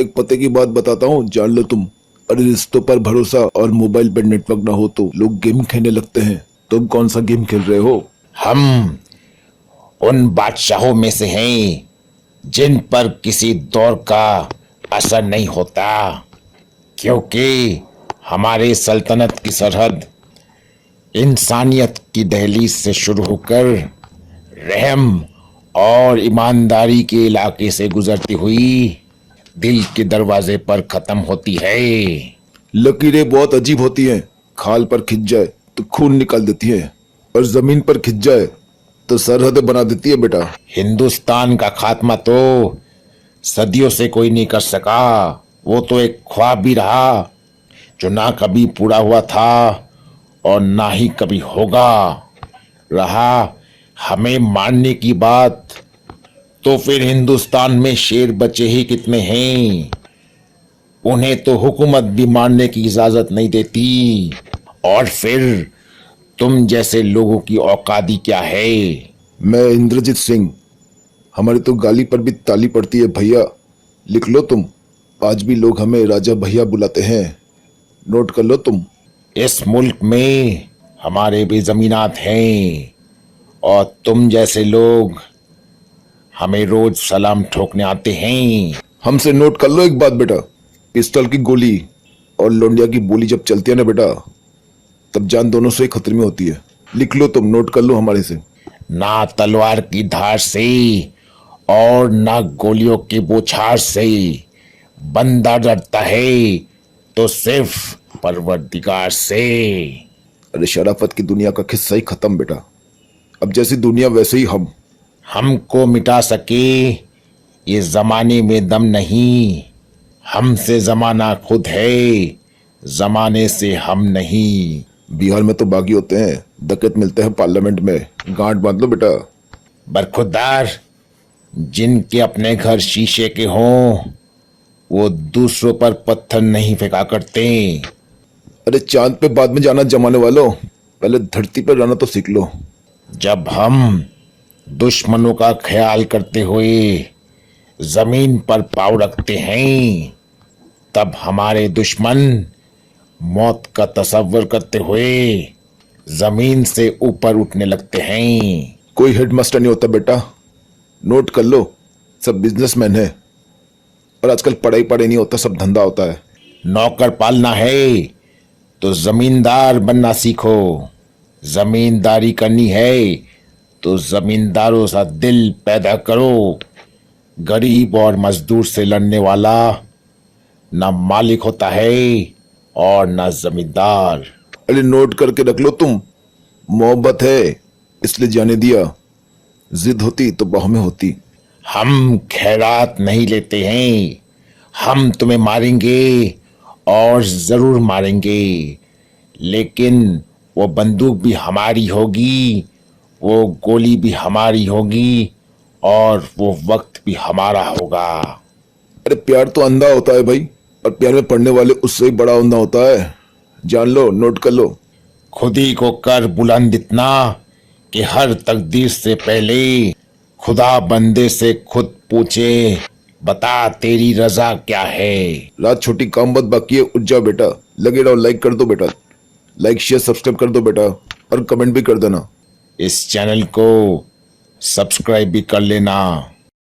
एक पते की बात बताता हूँ, जान लो तुम। अरे रिश्तों पर भरोसा और मोबाइल पर नेटवर्क ना हो तो लोग गेम खेलने लगते हैं। तुम कौन सा गेम खेल रहे हो? हम उन बादशाहों में से हैं जिन पर किसी दौर का असर नहीं होता, क्योंकि हमारे सल्तनत की सरहद इंसानियत की दहलीज से शुरू होकर रहम और ईमानदारी के इलाके से गुजरती हुई दिल के दरवाजे पर खत्म होती है। लकीरें बहुत अजीब होती हैं। खाल पर खिंच जाए तो खून निकाल देती है, और जमीन पर खिंच जाए तो सरहदें बना देती है बेटा। हिंदुस्तान का खात्मा तो सदियों से कोई नहीं कर सका। वो तो एक ख्वाब भी रहा जो ना कभी पूरा हुआ था और ना ही कभी होगा। रहा हमें मारने की बात, तो फिर हिंदुस्तान में शेर बचे ही कितने हैं। उन्हें तो हुकूमत भी मारने की इजाजत नहीं देती। और फिर तुम जैसे लोगों की औकाती क्या है? मैं इंद्रजीत सिंह। हमारी तो गाली पर भी ताली पड़ती है भैया। लिख लो तुम। आज भी लोग हमें राजा भैया बुलाते हैं। नोट कर लो तुम। इस मुल्क में हमारे भी जमीनात हैं और तुम जैसे लोग हमें रोज सलाम ठोकने आते हैं। हमसे नोट कर लो एक बात बेटा। पिस्टल की गोली और लौंडिया की बोली जब चलती है ना बेटा, तब जान दोनों से ही खतरे में होती है। लिख लो तुम, नोट कर लो हमारे से। ना तलवार की धार से और ना गोलियों की बौछार से बंदा डरता है तो सिर्फ परवरदिगार से। अरे शराफत की दुनिया का किस्सा ही खत्म बेटा। अब जैसी दुनिया वैसे ही हम। हमको मिटा सके ये जमाने में दम नहीं। हमसे जमाना खुद है, जमाने से हम नहीं। बिहार में तो बागी होते हैं, डकैत मिलते हैं पार्लियामेंट में। गांठ बांध लो बेटा। बरखुरदार जिनके अपने घर शीशे के हों वो दूसरों पर पत्थर नहीं फेंका करते। अरे चांद पे बाद में जाना जमाने वालों, पहले धरती पर रहना तो सीख लो। जब हम दुश्मनों का ख्याल करते हुए जमीन पर पाँव रखते हैं, तब हमारे दुश्मन मौत का तसव्वुर करते हुए जमीन से ऊपर उठने लगते हैं। कोई हेडमास्टर नहीं होता बेटा। नोट कर लो, सब बिजनेसमैन है। और आजकल पढ़ाई पढ़ाई नहीं होता, सब धंधा होता है। नौकर पालना है तो जमींदार बनना सीखो। जमींदारी करनी है तो जमींदारों सा दिल पैदा करो। गरीब और मजदूर से लड़ने वाला ना मालिक होता है और ना जमींदार। अरे नोट करके रख लो तुम। मोहब्बत है इसलिए जाने दिया, जिद होती तो बाहों में होती। हम खैरात नहीं लेते हैं। हम तुम्हें मारेंगे और जरूर मारेंगे, लेकिन वो बंदूक भी हमारी होगी, वो गोली भी हमारी होगी और वो वक्त भी हमारा होगा। अरे प्यार तो अंधा होता है भाई, और प्यार में पड़ने वाले उससे ही बड़ा अंधा होता है। जान लो, नोट कर लो। खुद ही को कर बुलंद इतना कि हर तकदीर से पहले खुदा बंदे से खुद पूछे, बता तेरी रजा क्या है। रात छोटी काम बहुत बाकी है, उठ जाओ बेटा। लगे रहो, लाइक कर दो बेटा। लाइक शेयर सब्सक्राइब कर दो बेटा, और कमेंट भी कर देना। इस चैनल को सब्सक्राइब भी कर लेना।